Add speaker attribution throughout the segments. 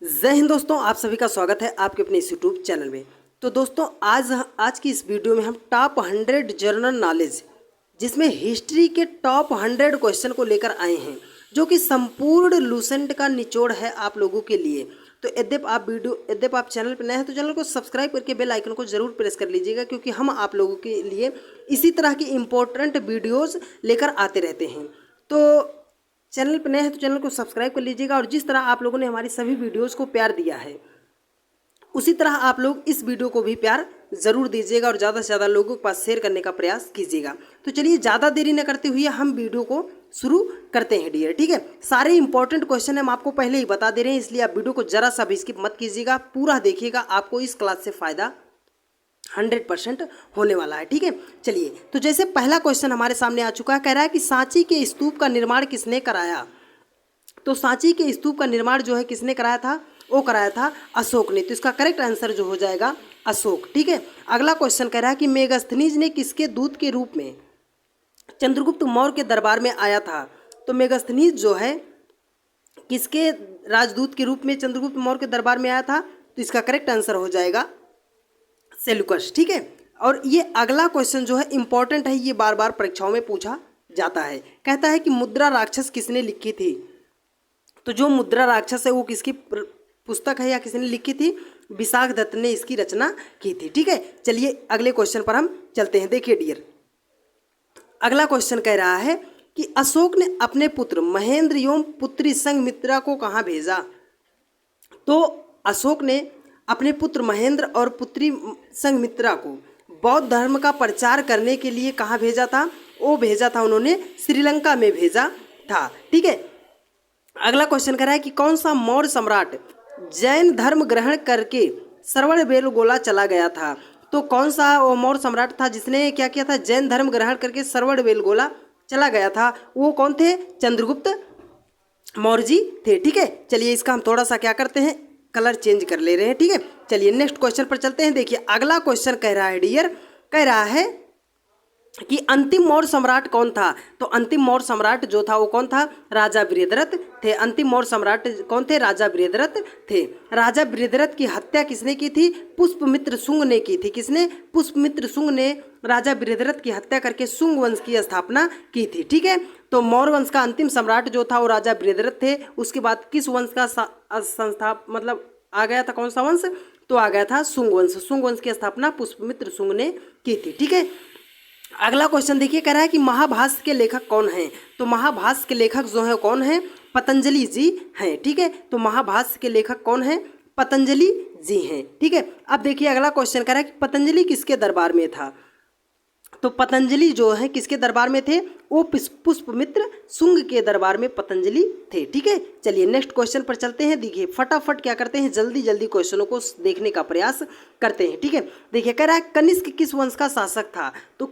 Speaker 1: जय हिंद दोस्तों, आप सभी का स्वागत है आपके अपने इस यूट्यूब चैनल में। तो दोस्तों आज की इस वीडियो में हम टॉप 100 जनरल नॉलेज जिसमें हिस्ट्री के टॉप 100 क्वेश्चन को लेकर आए हैं, जो कि संपूर्ण लूसेंट का निचोड़ है आप लोगों के लिए। तो यद्यप आप चैनल पर नए हैं तो चैनल को सब्सक्राइब करके बेल आइकन को जरूर प्रेस कर लीजिएगा, क्योंकि हम आप लोगों के लिए इसी तरह की इम्पोर्टेंट वीडियोज़ लेकर आते रहते हैं। तो चैनल पर नए हैं तो चैनल को सब्सक्राइब कर लीजिएगा, और जिस तरह आप लोगों ने हमारी सभी वीडियोस को प्यार दिया है उसी तरह आप लोग इस वीडियो को भी प्यार ज़रूर दीजिएगा और ज़्यादा से ज़्यादा लोगों के पास शेयर करने का प्रयास कीजिएगा। तो चलिए ज़्यादा देरी न करते हुए हम वीडियो को शुरू करते हैं डियर। ठीक है, सारे इंपॉर्टेंट क्वेश्चन हम आपको पहले ही बता दे रहे हैं, इसलिए आप वीडियो को ज़रा सा भी स्किप मत कीजिएगा, पूरा देखिएगा, आपको इस क्लास से फ़ायदा 100% होने वाला है। ठीक है, चलिए तो जैसे पहला क्वेश्चन हमारे सामने आ चुका है, कह रहा है कि सांची के स्तूप का निर्माण किसने कराया। तो सांची के स्तूप का निर्माण जो है किसने कराया था, वो कराया था अशोक ने। तो इसका करेक्ट आंसर जो हो जाएगा अशोक। ठीक है, अगला क्वेश्चन कह रहा है कि मेगास्थनीज ने किसके दूत के रूप में चंद्रगुप्त मौर्य के दरबार में आया था। तो मेगास्थनीज जो है किसके राजदूत के रूप में चंद्रगुप्त मौर्य के दरबार में आया था, तो इसका करेक्ट आंसर हो जाएगा सेल्यूकस। ठीक है, और ये अगला क्वेश्चन जो है इंपॉर्टेंट है, ये बार बार परीक्षाओं में पूछा जाता है। कहता है कि मुद्रा राक्षस किसने लिखी थी। तो जो मुद्रा राक्षस है वो किसकी पुस्तक है या किसने लिखी थी, विशाख दत्त ने इसकी रचना की थी। ठीक है, चलिए अगले क्वेश्चन पर हम चलते हैं। देखिए डियर, अगला क्वेश्चन कह रहा है कि अशोक ने अपने पुत्र महेंद्र एवं पुत्री संघमित्रा को कहाँ भेजा। तो अशोक ने अपने पुत्र महेंद्र और पुत्री संघमित्रा को बौद्ध धर्म का प्रचार करने के लिए कहाँ भेजा था, वो भेजा था उन्होंने श्रीलंका में भेजा था। ठीक है, अगला क्वेश्चन कह रहा है कि कौन सा मौर्य सम्राट जैन धर्म ग्रहण करके श्रवणबेलगोला चला गया था। तो कौन सा वो मौर्य सम्राट था जिसने क्या किया था, जैन धर्म ग्रहण करके श्रवणबेलगोला चला गया था, वो कौन थे, चंद्रगुप्त मौर्य जी थे। ठीक है, चलिए इसका हम थोड़ा सा क्या करते हैं, कलर चेंज कर ले रहे हैं। ठीक है, चलिए नेक्स्ट क्वेश्चन पर चलते हैं। देखिए अगला क्वेश्चन कह रहा है डियर, कह रहा है कि अंतिम मौर्य सम्राट कौन था। तो अंतिम मौर्य सम्राट जो था वो कौन था, राजा बृहद्रथ थे। अंतिम मौर्य सम्राट कौन थे, राजा बृहद्रथ थे। राजा बृहद्रथ की हत्या किसने की थी, पुष्पमित्र शुंग ने की थी। किसने, पुष्पमित्र शुंग ने राजा बृहद्रथ की हत्या करके शुंग वंश की स्थापना की थी। ठीक है, तो मौर्य वंश का अंतिम सम्राट जो था वो राजा बृहद्रथ थे। उसके बाद किस वंश का मतलब आ गया था, कौन सा वंश, तो आ गया था शुंग वंश। शुंग वंश की स्थापना पुष्पमित्र शुंग ने की थी। ठीक है, अगला क्वेश्चन देखिए, कह रहा है कि महाभाष्य के लेखक कौन हैं। तो महाभाष्य के लेखक जो है कौन है, पतंजलि जी हैं। ठीक है, तो महाभाष्य के लेखक कौन है, पतंजलि जी हैं। ठीक है, अब देखिए अगला क्वेश्चन कह रहा है कि पतंजलि किसके दरबार में था। तो पतंजलि जो है किसके दरबार में थे, वो पुष्पमित्र शुंग के दरबार में पतंजलि थे। ठीक है, चलिए नेक्स्ट क्वेश्चन पर चलते हैं। देखिए फटाफट क्या करते हैं, जल्दी जल्दी क्वेश्चनों को देखने का प्रयास करते हैं। ठीक है, देखिए कह रहा है कनिष्क किस वंश का शासक था। तो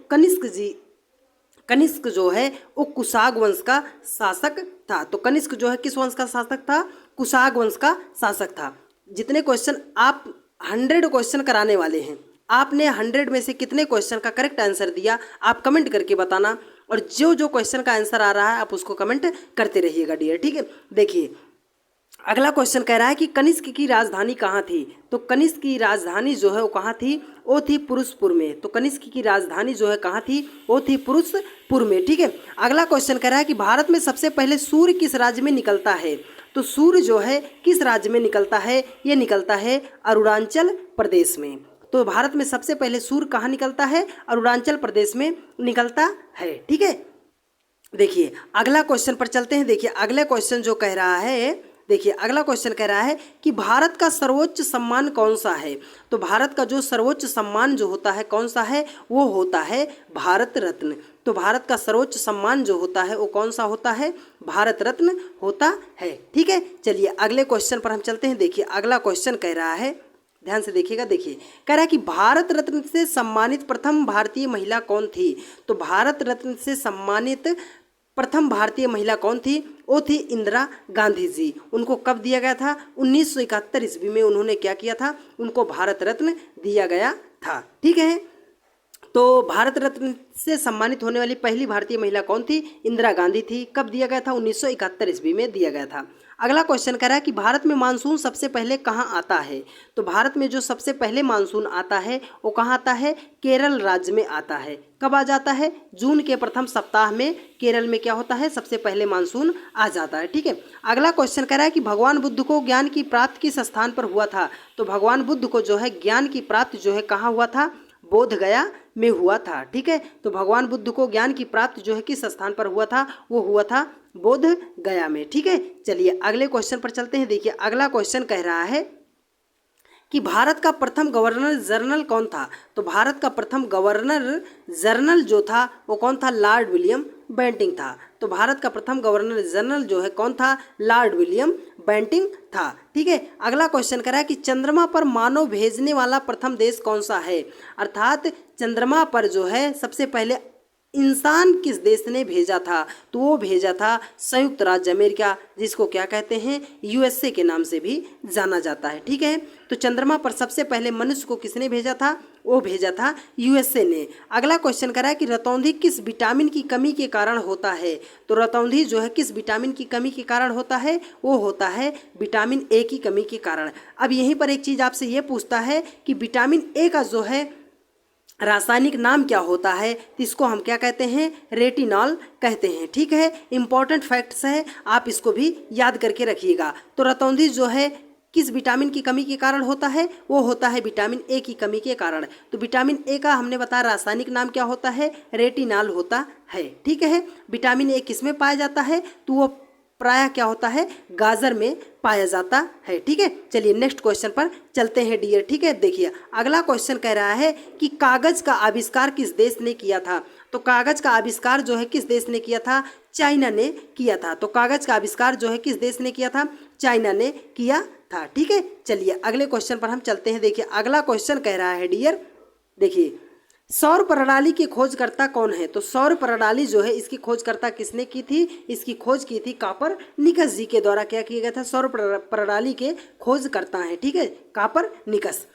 Speaker 1: कनिष्क जो है वो कुशाग वंश का शासक था। तो कनिष्क जो है किस वंश का शासक था, कुशाग वंश का शासक था। जितने क्वेश्चन आप 100 क्वेश्चन कराने वाले हैं, आपने 100 में से कितने क्वेश्चन का करेक्ट आंसर दिया आप कमेंट करके बताना, और जो जो क्वेश्चन का आंसर आ रहा है आप उसको कमेंट करते रहिएगा डियर। ठीक है, देखिए अगला क्वेश्चन कह रहा है कि कनिष्क की राजधानी कहाँ थी। तो कनिष्क की राजधानी जो है वो कहाँ थी, वो थी पुरुषपुर में। तो कनिष्क की राजधानी जो है कहाँ थी, वो थी पुरुषपुर में। ठीक है, अगला क्वेश्चन कह रहा है कि भारत में सबसे पहले सूर्य किस राज्य में निकलता है। तो सूर्य जो है किस राज्य में निकलता है, ये निकलता है अरुणाचल प्रदेश में। तो भारत में सबसे पहले सूर्य कहाँ निकलता है, अरुणाचल प्रदेश में निकलता है। ठीक है, देखिए अगला क्वेश्चन पर चलते हैं। देखिए अगला क्वेश्चन जो कह रहा है, देखिए अगला क्वेश्चन कह रहा है कि भारत का सर्वोच्च सम्मान कौन सा है। तो भारत का जो सर्वोच्च सम्मान जो होता है कौन सा है, वो होता है भारत रत्न। तो भारत का सर्वोच्च सम्मान जो होता है वो कौन सा होता है, भारत रत्न होता है। ठीक है, चलिए अगले क्वेश्चन पर हम चलते हैं। देखिए अगला क्वेश्चन कह रहा है, ध्यान से देखिएगा, देखिए कह रहा है कि भारत रत्न से सम्मानित प्रथम भारतीय महिला कौन थी। तो भारत रत्न से सम्मानित प्रथम भारतीय महिला कौन थी, वो थी इंदिरा गांधी जी। उनको कब दिया गया था, 1971 ईस्वी में उन्होंने क्या किया था, उनको भारत रत्न दिया गया था। ठीक है, तो भारत रत्न से सम्मानित होने वाली पहली भारतीय महिला कौन थी, इंदिरा गांधी थी। कब दिया गया था, 1971 ईस्वी में दिया गया था। अगला क्वेश्चन कह रहा है कि भारत में मानसून सबसे पहले कहाँ आता है। तो भारत में जो सबसे पहले मानसून आता है वो कहाँ आता है, केरल राज्य में आता है। कब आ जाता है, जून के प्रथम सप्ताह में केरल में क्या होता है, सबसे पहले मानसून आ जाता है। ठीक है, अगला क्वेश्चन कह रहा है कि भगवान बुद्ध को ज्ञान की प्राप्ति किस स्थान पर हुआ था। तो भगवान बुद्ध को जो है ज्ञान की प्राप्ति जो है कहाँ हुआ था, बोध गया में हुआ था। ठीक है, तो भगवान बुद्ध को ज्ञान की प्राप्ति जो है किस स्थान पर हुआ था, वो हुआ था बोध गया में। ठीक है, चलिए अगले क्वेश्चन पर चलते हैं। देखिए अगला क्वेश्चन कह रहा है कि भारत का प्रथम गवर्नर जनरल कौन था। तो भारत का प्रथम गवर्नर जनरल जो था वो कौन था, लॉर्ड विलियम बेंटिंक था। तो भारत का प्रथम गवर्नर जनरल जो है कौन था, लॉर्ड विलियम बेंटिंक था। ठीक है, अगला क्वेश्चन करा है कि चंद्रमा पर मानव भेजने वाला प्रथम देश कौन सा है। अर्थात चंद्रमा पर जो है सबसे पहले इंसान किस देश ने भेजा था। तो वो भेजा था संयुक्त राज्य अमेरिका, जिसको क्या कहते हैं, यूएसए के नाम से भी जाना जाता है। ठीक है, तो चंद्रमा पर सबसे पहले मनुष्य को किसने भेजा था, वो भेजा था यूएसए ने। अगला क्वेश्चन करा है कि रतौंधी किस विटामिन की कमी के कारण होता है। तो रतौंधी जो है किस विटामिन की कमी के कारण होता है, वो होता है विटामिन ए की कमी के कारण। अब यहीं पर एक चीज़ आपसे ये पूछता है कि विटामिन ए का जो है रासायनिक नाम क्या होता है। तो इसको हम क्या कहते हैं, रेटिनॉल कहते हैं। ठीक है, इंपॉर्टेंट फैक्ट्स है, आप इसको भी याद करके रखिएगा। तो रतौंधी जो है किस विटामिन की कमी के कारण होता है, वो होता है विटामिन ए की कमी के कारण। तो विटामिन ए का हमने बताया रासायनिक नाम क्या होता है, रेटिनॉल होता है। ठीक है, विटामिन ए किस में पाया जाता है, तो वो प्रायः क्या होता है, गाजर में पाया जाता है। ठीक है, चलिए नेक्स्ट क्वेश्चन पर चलते हैं डियर। ठीक है, देखिए अगला क्वेश्चन कह रहा है कि कागज का आविष्कार किस देश ने किया था। तो कागज का आविष्कार जो है किस देश ने किया था, चाइना ने किया था। तो कागज का आविष्कार जो है किस देश ने किया था, चाइना ने किया था। ठीक है, चलिए अगले क्वेश्चन पर हम चलते हैं। देखिए अगला क्वेश्चन कह रहा है डियर, देखिए सौर प्रणाली के खोजकर्ता कौन है। तो सौर प्रणाली जो है इसकी खोजकर्ता किसने की थी, इसकी खोज की थी कापरनिकस जी के द्वारा क्या किया गया था, सौर प्रणाली के खोजकर्ता हैं। ठीक है, कापरनिकस।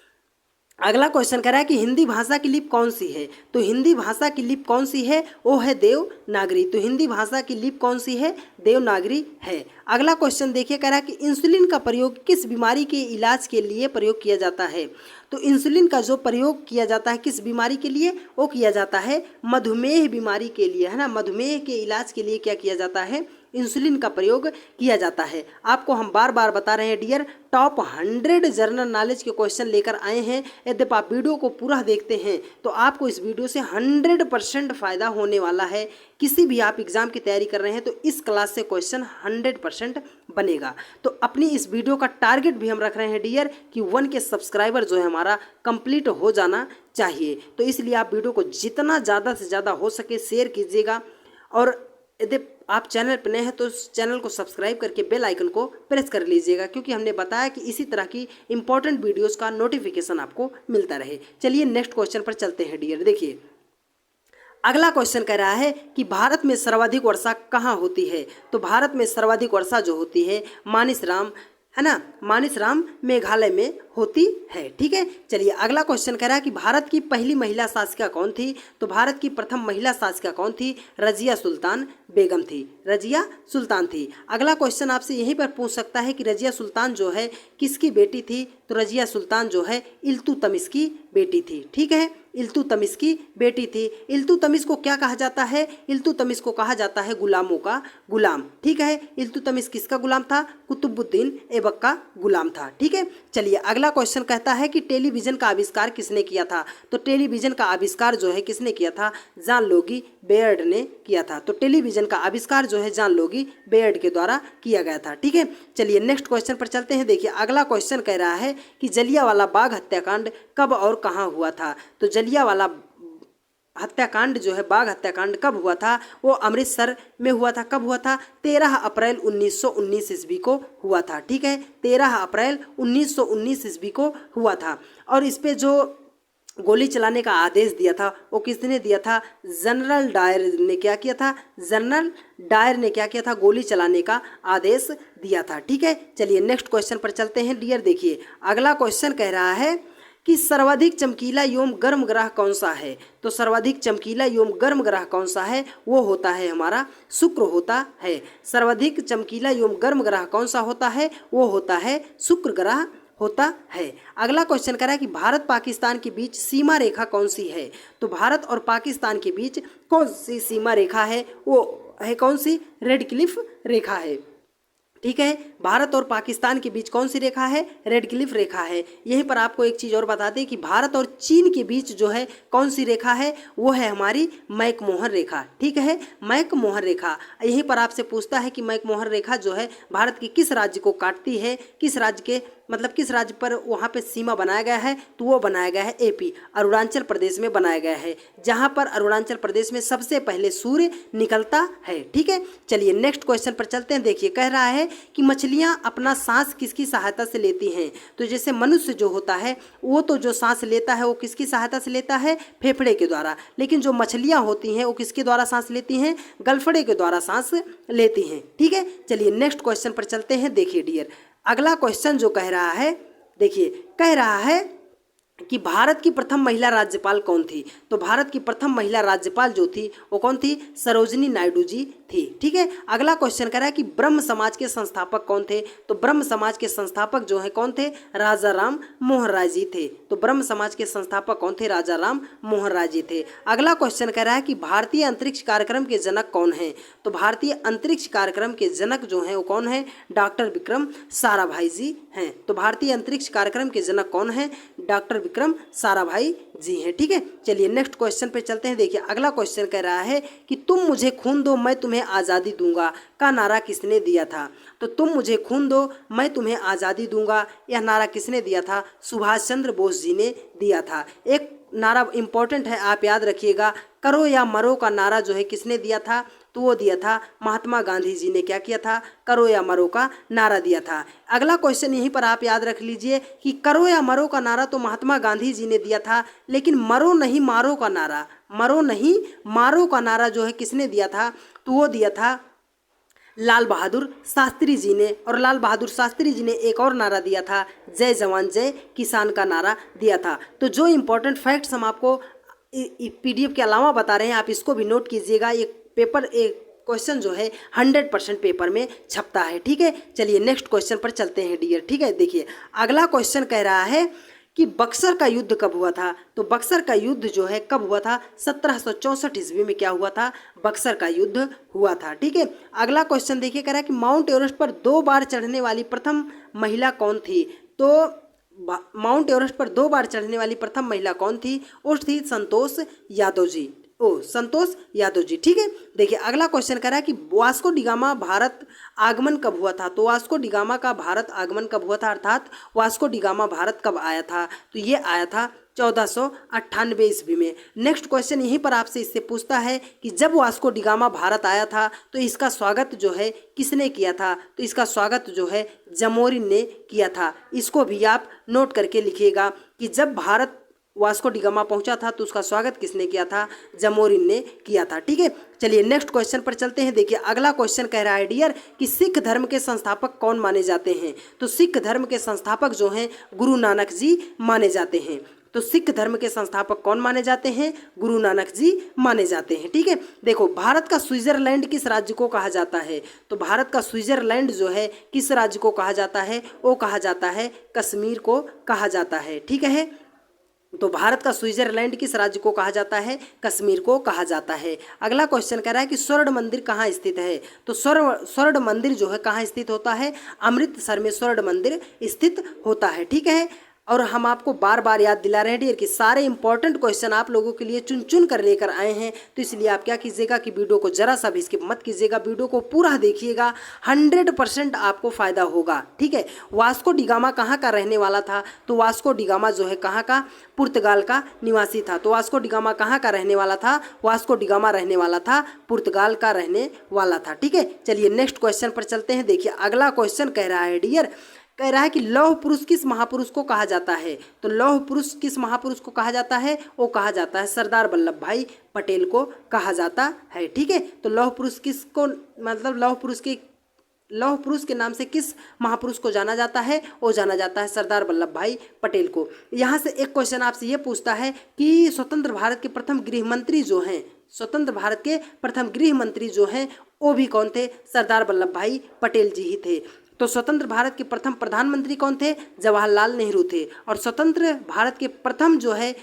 Speaker 1: अगला क्वेश्चन कह रहा है कि हिंदी भाषा की लिपि कौन सी है। तो हिंदी भाषा की लिपि कौन सी है, वो है देवनागरी। तो हिंदी भाषा की लिपि कौन सी है, देवनागरी है। अगला क्वेश्चन देखिए, कह रहा है कि इंसुलिन का प्रयोग किस बीमारी के इलाज के लिए प्रयोग किया जाता है। तो इंसुलिन का जो प्रयोग किया जाता है किस बीमारी के लिए, वो किया जाता है मधुमेह बीमारी के लिए, है ना। मधुमेह के इलाज के लिए क्या किया जाता है, इंसुलिन का प्रयोग किया जाता है। आपको हम बार बार बता रहे हैं डियर, टॉप 100 जनरल नॉलेज के क्वेश्चन लेकर आए हैं। यदि आप वीडियो को पूरा देखते हैं तो आपको इस वीडियो से 100% फ़ायदा होने वाला है। किसी भी आप एग्ज़ाम की तैयारी कर रहे हैं तो इस क्लास से क्वेश्चन 100% बनेगा। तो अपनी इस वीडियो का टारगेट भी हम रख रहे हैं डियर कि 1 के सब्सक्राइबर जो है हमारा कंप्लीट हो जाना चाहिए। तो इसलिए आप वीडियो को जितना ज़्यादा से ज़्यादा हो सके शेयर कीजिएगा। और यदि आप चैनल पर नए हैं तो उस चैनल को सब्सक्राइब करके बेल आइकन को प्रेस कर लीजिएगा, क्योंकि हमने बताया कि इसी तरह की इंपॉर्टेंट वीडियोस का नोटिफिकेशन आपको मिलता रहे। चलिए नेक्स्ट क्वेश्चन पर चलते हैं डियर। देखिए अगला क्वेश्चन कह रहा है कि भारत में सर्वाधिक वर्षा कहाँ होती है। तो भारत में सर्वाधिक वर्षा जो होती है मानिसराम, है ना, मानिसराम मेघालय में होती है। ठीक है, चलिए अगला क्वेश्चन कह रहा है कि भारत की पहली महिला शासिका कौन थी। तो भारत की प्रथम महिला शासिका कौन थी, रजिया सुल्तान बेगम थी। रजिया सुल्तान थी। अगला क्वेश्चन आपसे यहीं पर पूछ सकता है कि रजिया सुल्तान जो है किसकी बेटी थी। तो रजिया सुल्तान जो है इल्तुतमिश की बेटी थी। ठीक है, इल्तुतमिश की बेटी थी। इल्तुतमिश को क्या कहा जाता है, इल्तुतमिश को कहा जाता है गुलामों का गुलाम। ठीक है, इल्तुतमिश किसका गुलाम था, कुतुबुद्दीन ऐबक का गुलाम था। ठीक है, चलिए अगला क्वेश्चन कहता है कि टेलीविजन का आविष्कार किसने किया था। तो टेलीविजन का आविष्कार जो है किसने किया था, जॉन लोगी बेयर्ड ने किया था। तो टेलीविजन का आविष्कार जो है जॉन लोगी बेयर्ड के द्वारा किया गया था। ठीक है, चलिए नेक्स्ट क्वेश्चन पर चलते हैं। देखिए अगला क्वेश्चन कह रहा है कि जलियांवाला बाग हत्याकांड कब और कहाँ हुआ था। तो जलियांवाला हत्याकांड जो है, बाग हत्याकांड कब हुआ था, वो अमृतसर में हुआ था। कब हुआ था, 13 अप्रैल 1919 ईस्वी को हुआ था। ठीक है, 13 अप्रैल 1919 ईस्वी को हुआ था। और इस पे जो गोली चलाने का आदेश दिया था वो किसने दिया था, जनरल डायर ने क्या किया था, जनरल डायर ने क्या किया था, गोली चलाने का आदेश दिया था। ठीक है, चलिए नेक्स्ट क्वेश्चन पर चलते हैं डियर। देखिए अगला क्वेश्चन कह रहा है कि सर्वाधिक चमकीला एवं गर्म ग्रह कौन सा है। तो सर्वाधिक चमकीला एवं गर्म ग्रह कौन सा है, वो होता है हमारा शुक्र होता है। सर्वाधिक चमकीला एवं गर्म ग्रह कौन सा होता है, वो होता है शुक्र ग्रह होता है। अगला क्वेश्चन कह रहा है कि भारत पाकिस्तान के बीच सीमा रेखा कौन सी है। तो भारत और पाकिस्तान के बीच कौन सी सीमा रेखा है, वो है कौन सी, रेड क्लिफ रेखा है। ठीक है, भारत और पाकिस्तान के बीच कौन सी रेखा है, रेड क्लिफ रेखा है। यहीं पर आपको एक चीज़ और बता दें कि भारत और चीन के बीच जो है कौन सी रेखा है, वो है हमारी मैकमोहन रेखा। ठीक है, मैकमोहन रेखा। यहीं पर आपसे पूछता है कि मैकमोहन रेखा जो है भारत के किस राज्य को काटती है, किस राज्य के मतलब किस राज्य पर वहाँ पे सीमा बनाया गया है, तो वो बनाया गया है एपी, अरुणाचल प्रदेश में बनाया गया है, जहाँ पर अरुणाचल प्रदेश में सबसे पहले सूर्य निकलता है। ठीक है, चलिए नेक्स्ट क्वेश्चन पर चलते हैं। देखिए कह रहा है कि मछलियाँ अपना सांस किसकी सहायता से लेती हैं। तो जैसे मनुष्य जो होता है वो तो जो सांस लेता है वो किसकी सहायता से लेता है, फेफड़े के द्वारा, लेकिन जो मछलियाँ होती हैं वो किसके द्वारा सांस लेती हैं, गलफड़े के द्वारा सांस लेती हैं। ठीक है, चलिए नेक्स्ट क्वेश्चन पर चलते हैं। देखिए डियर, अगला क्वेश्चन जो कह रहा है, देखिए कह रहा है कि भारत की प्रथम महिला राज्यपाल कौन थी। तो भारत की प्रथम महिला राज्यपाल जो थी वो कौन थी, सरोजिनी नायडू जी थी। ठीक है, अगला क्वेश्चन कह रहा है कि ब्रह्म समाज के संस्थापक कौन थे। तो ब्रह्म समाज के संस्थापक जो है कौन थे, राजा राम मोहन राय जी थे। तो ब्रह्म समाज के संस्थापक कौन थे, राजा राम मोहन राय जी थे। अगला क्वेश्चन कह रहा है कि भारतीय अंतरिक्ष कार्यक्रम के जनक कौन है। तो भारतीय अंतरिक्ष कार्यक्रम के जनक जो है वो कौन है, डॉक्टर विक्रम साराभाई जी हैं। तो भारतीय अंतरिक्ष कार्यक्रम के जनक कौन है, डॉक्टर विक्रम साराभाई जी हैं। ठीक है, चलिए नेक्स्ट क्वेश्चन पे चलते हैं। देखिए अगला क्वेश्चन कह रहा है कि तुम मुझे खून दो मैं तुम्हें आज़ादी दूंगा का नारा किसने दिया था। तो तुम मुझे खून दो मैं तुम्हें आज़ादी दूंगा, यह नारा किसने दिया था, सुभाष चंद्र बोस जी ने दिया था। एक नारा इंपॉर्टेंट है, आप याद रखिएगा, करो या मरो का नारा जो है किसने दिया था, तो वो दिया था महात्मा गांधी जी ने। क्या किया था, करो या मरो का नारा दिया था। अगला क्वेश्चन यहीं पर आप याद रख लीजिए कि करो या मरो का नारा तो महात्मा गांधी जी ने दिया था, लेकिन मरो नहीं मारो का नारा, मरो नहीं मारो का नारा जो है किसने दिया था, तो वो दिया था लाल बहादुर शास्त्री जी ने। और लाल बहादुर शास्त्री जी ने एक और नारा दिया था, जय जवान जय किसान का नारा दिया था। तो जो इम्पोर्टेंट फैक्ट्स हम आपको पीडीएफ के अलावा बता रहे हैं, आप इसको भी नोट कीजिएगा। ये पेपर एक क्वेश्चन जो है 100% पेपर में छपता है। ठीक है, चलिए नेक्स्ट क्वेश्चन पर चलते हैं डियर। ठीक है, देखिए अगला क्वेश्चन कह रहा है कि बक्सर का युद्ध कब हुआ था। तो बक्सर का युद्ध जो है कब हुआ था, 1764 ईस्वी में क्या हुआ था, बक्सर का युद्ध हुआ था। ठीक है, अगला क्वेश्चन देखिए कह रहा है कि माउंट एवरेस्ट पर 2 बार चढ़ने वाली प्रथम महिला कौन थी। तो माउंट एवरेस्ट पर 2 बार चढ़ने वाली प्रथम महिला कौन थी, वो थी संतोष यादव जी। संतोष यादव जी। ठीक है, देखिए अगला क्वेश्चन कह रहा है कि वास्को डिगामा भारत आगमन कब हुआ था। तो वास्को डिगामा का भारत आगमन कब हुआ था, अर्थात वास्को डिगामा भारत कब आया था, तो ये आया था 1498 ईस्वी में। नेक्स्ट क्वेश्चन यहीं पर आपसे इससे पूछता है कि जब वास्को डिगामा भारत आया था तो इसका स्वागत जो है किसने किया था। तो इसका स्वागत जो है जमोरिन ने किया था। इसको भी आप नोट करके लिखिएगा कि जब भारत वास्को डिगामा पहुंचा था तो उसका स्वागत किसने किया था, जमोरिन ने किया था। ठीक है, चलिए नेक्स्ट क्वेश्चन पर चलते हैं। देखिए अगला क्वेश्चन कह रहा है डियर कि सिख धर्म के संस्थापक कौन माने जाते हैं। तो सिख धर्म के संस्थापक जो हैं गुरु नानक जी माने जाते हैं। तो सिख धर्म के संस्थापक कौन माने जाते हैं, गुरु नानक जी माने जाते हैं। ठीक है, देखो भारत का स्विट्जरलैंड किस राज्य को कहा जाता है। तो भारत का स्विट्जरलैंड जो है किस राज्य को कहा जाता है, वो कहा जाता है कश्मीर को कहा जाता है। ठीक है, तो भारत का स्विट्जरलैंड किस राज्य को कहा जाता है, कश्मीर को कहा जाता है। अगला क्वेश्चन कह रहा है कि स्वर्ण मंदिर कहाँ स्थित है। तो स्वर्ण मंदिर जो है कहाँ स्थित होता है, अमृतसर में स्वर्ण मंदिर स्थित होता है। ठीक है, और हम आपको बार बार याद दिला रहे हैं डियर कि सारे इंपॉर्टेंट क्वेश्चन आप लोगों के लिए चुन चुन कर लेकर आए हैं। तो इसलिए आप क्या कीजिएगा कि वीडियो को जरा सा भी स्किप मत कीजिएगा, वीडियो को पूरा देखिएगा, 100% आपको फ़ायदा होगा। ठीक है, वास्को डिगामा कहाँ का रहने वाला था। तो वास्को डिगामा जो है कहाँ का, पुर्तगाल का निवासी था। तो वास्को डिगामा कहाँ का रहने वाला था, वास्को डिगामा रहने वाला था पुर्तगाल का रहने वाला था। ठीक है, चलिए नेक्स्ट क्वेश्चन पर चलते हैं। देखिए अगला क्वेश्चन कह रहा है डियर, कह रहा है कि लौह पुरुष किस महापुरुष को कहा जाता है। तो लौह पुरुष किस महापुरुष को कहा जाता है, वो कहा जाता है सरदार वल्लभ भाई पटेल को कहा जाता है। ठीक है, तो लौह पुरुष किसको, मतलब लौह पुरुष की लौह पुरुष के नाम से किस महापुरुष को जाना जाता है? वो जाना जाता है सरदार वल्लभ भाई पटेल को। यहाँ से एक क्वेश्चन आपसे ये पूछता है कि स्वतंत्र भारत के प्रथम गृह मंत्री जो हैं, स्वतंत्र भारत के प्रथम गृह मंत्री जो हैं वो भी कौन थे? सरदार वल्लभ भाई पटेल जी ही थे। तो स्वतंत्र भारत के प्रथम प्रधानमंत्री कौन थे? जवाहरलाल नेहरू थे। और स्वतंत्र भारत के प्रथम जो है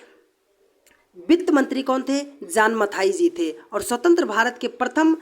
Speaker 1: वित्त मंत्री कौन थे? जान मथाई जी थे। और स्वतंत्र भारत के प्रथम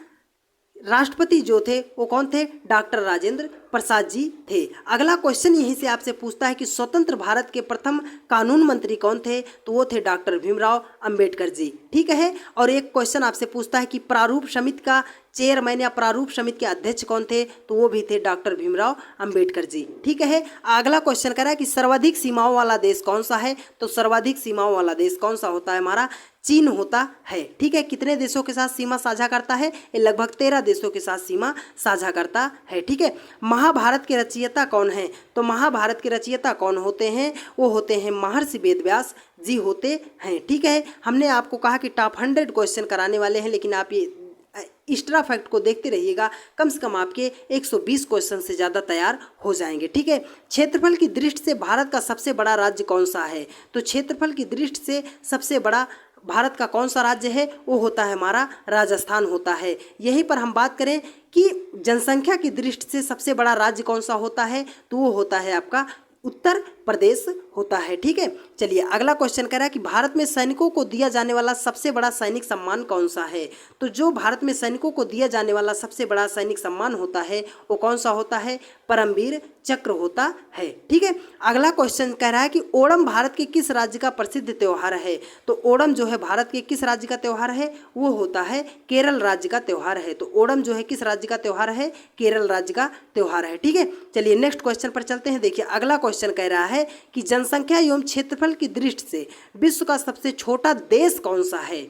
Speaker 1: राष्ट्रपति जो थे वो कौन थे? डॉक्टर राजेंद्र प्रसाद जी थे। अगला क्वेश्चन यहीं से आपसे पूछता है कि स्वतंत्र भारत के प्रथम कानून मंत्री कौन थे? तो वो थे डॉक्टर भीमराव अंबेडकर जी। ठीक है। और एक क्वेश्चन आपसे पूछता है कि प्रारूप समिति का चेयरमैन या प्रारूप समिति के अध्यक्ष कौन थे? तो वो भी थे डॉक्टर भीमराव अंबेडकर जी। ठीक है। अगला क्वेश्चन कह रहा है कि सर्वाधिक सीमाओं वाला देश कौन सा है? तो सर्वाधिक सीमाओं वाला देश कौन सा होता है? हमारा चीन होता है। ठीक है। कितने देशों के साथ सीमा साझा करता है? ये लगभग 13 देशों के साथ सीमा साझा करता है। ठीक है। महाभारत के रचयिता कौन है? तो महाभारत के रचयिता कौन होते हैं? वो होते हैं महर्षि वेदव्यास जी होते हैं। ठीक है। हमने आपको कहा कि टॉप 100 क्वेश्चन कराने वाले हैं, लेकिन आप ये एक्स्ट्रा फैक्ट को देखते रहिएगा, कम से कम आपके 120 क्वेश्चन से ज़्यादा तैयार हो जाएंगे। ठीक है। क्षेत्रफल की दृष्टि से भारत का सबसे बड़ा राज्य कौन सा है? तो क्षेत्रफल की दृष्टि से सबसे बड़ा भारत का कौन सा राज्य है? वो होता है हमारा राजस्थान होता है। यहीं पर हम बात करें कि जनसंख्या की दृष्टि से सबसे बड़ा राज्य कौन सा होता है? तो वो होता है आपका उत्तर प्रदेश होता है। ठीक है। चलिए अगला क्वेश्चन कह रहा है कि भारत में सैनिकों को दिया जाने वाला सबसे बड़ा सैनिक सम्मान कौन सा है? तो जो भारत में सैनिकों को दिया जाने वाला सबसे बड़ा सैनिक सम्मान होता है वो कौन सा होता है? परमवीर चक्र होता है। ठीक है। अगला क्वेश्चन कह रहा है कि ओणम भारत के किस राज्य का प्रसिद्ध त्योहार है? तो ओणम जो है भारत के किस राज्य का त्योहार है? वो होता है केरल राज्य का त्योहार है। तो ओणम जो है किस राज्य का त्योहार है? केरल राज्य का त्योहार है। ठीक है। चलिए नेक्स्ट क्वेश्चन पर चलते हैं। देखिए अगला क्वेश्चन कह रहा है कि जनसंख्या एवं क्षेत्रफल की दृष्टि से विश्व का सबसे छोटा देश कौन सा है?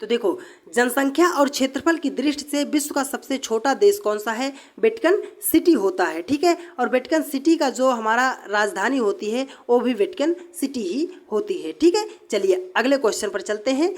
Speaker 1: तो देखो जनसंख्या और क्षेत्रफल की दृष्टि से विश्व का सबसे छोटा देश कौन सा है? वेटिकन सिटी होता है। ठीक है। और वेटिकन सिटी का जो हमारा राजधानी होती है वो भी वेटिकन सिटी ही होती है। ठीक है। चलिए अगले क्वेश्चन पर चलते हैं।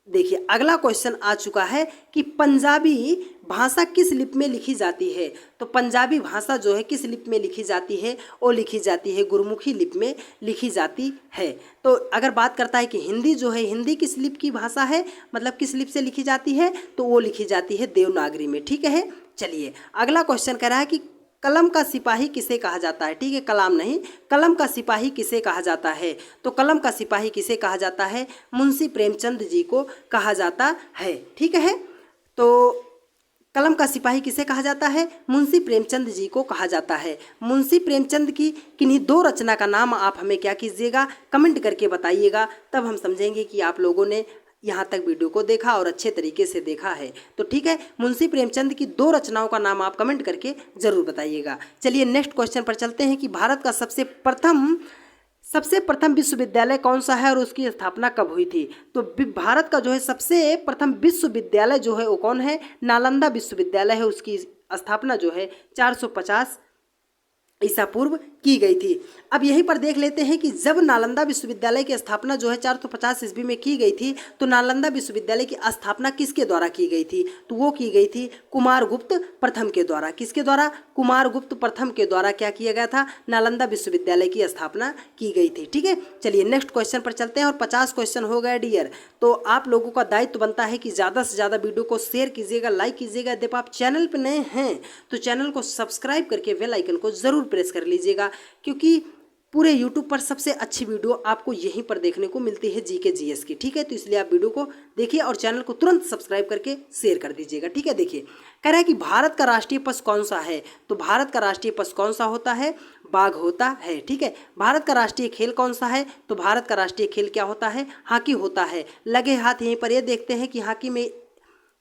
Speaker 1: देखिए अगला क्वेश्चन आ चुका है कि पंजाबी भाषा किस लिपि में लिखी जाती है? तो पंजाबी भाषा जो है किस लिपि में लिखी जाती है? वो लिखी जाती है गुरमुखी लिपि में लिखी जाती है। तो अगर बात करता है कि हिंदी जो है, हिंदी किस लिपि की भाषा है, मतलब किस लिपि से लिखी जाती है? तो वो लिखी जाती है देवनागरी में। ठीक है। चलिए अगला क्वेश्चन कह रहा है कि कलम का सिपाही किसे कहा जाता है? ठीक है, कलाम नहीं, कलम का सिपाही किसे कहा जाता है? तो कलम का सिपाही किसे कहा जाता है? मुंशी प्रेमचंद जी को कहा जाता है। ठीक है। तो कलम का सिपाही किसे कहा जाता है? मुंशी प्रेमचंद जी को कहा जाता है। मुंशी प्रेमचंद की किन्हीं 2 रचना का नाम आप हमें क्या कीजिएगा? कमेंट करके बताइएगा, तब हम समझेंगे कि आप लोगों ने यहाँ तक वीडियो को देखा और अच्छे तरीके से देखा है। तो ठीक है, मुंशी प्रेमचंद की 2 रचनाओं का नाम आप कमेंट करके जरूर बताइएगा। चलिए नेक्स्ट क्वेश्चन पर चलते हैं कि भारत का सबसे प्रथम विश्वविद्यालय कौन सा है और उसकी स्थापना कब हुई थी? तो भारत का जो है सबसे प्रथम विश्वविद्यालय जो है वो कौन है? नालंदा विश्वविद्यालय है। उसकी स्थापना जो है 450 ईसा पूर्व की गई थी। अब यहीं पर देख लेते हैं कि जब नालंदा विश्वविद्यालय की स्थापना जो है 450 ईस्वी में की गई थी, तो नालंदा विश्वविद्यालय की स्थापना किसके द्वारा की गई थी? तो वो की गई थी कुमारगुप्त प्रथम के द्वारा। किसके द्वारा? कुमारगुप्त प्रथम के द्वारा क्या किया गया था? नालंदा विश्वविद्यालय की स्थापना की गई थी। ठीक है। चलिए नेक्स्ट क्वेश्चन पर चलते हैं और 50 क्वेश्चन हो गए डियर। तो आप लोगों का दायित्व बनता है कि ज़्यादा से ज़्यादा वीडियो को शेयर कीजिएगा, लाइक कीजिएगा। यदि आप चैनल पर नए हैं तो चैनल को सब्सक्राइब करके बेल आइकन को ज़रूर प्रेस कर लीजिएगा, क्योंकि पूरे YouTube पर सबसे अच्छी वीडियो आपको यहीं पर देखने को मिलती है जीके जीएस की। ठीक है। तो इसलिए आप वीडियो को देखिए और चैनल को तुरंत सब्सक्राइब करके शेयर कर दीजिएगा। ठीक है। देखिए कह रहा है कि भारत का राष्ट्रीय पशु कौन सा है? तो भारत का राष्ट्रीय पशु कौन सा होता है? बाघ होता है। ठीक है। भारत का राष्ट्रीय खेल कौन सा है? तो भारत का राष्ट्रीय खेल क्या होता है? हॉकी होता है। लगे हाथ यहीं पर ये देखते हैं कि हॉकी में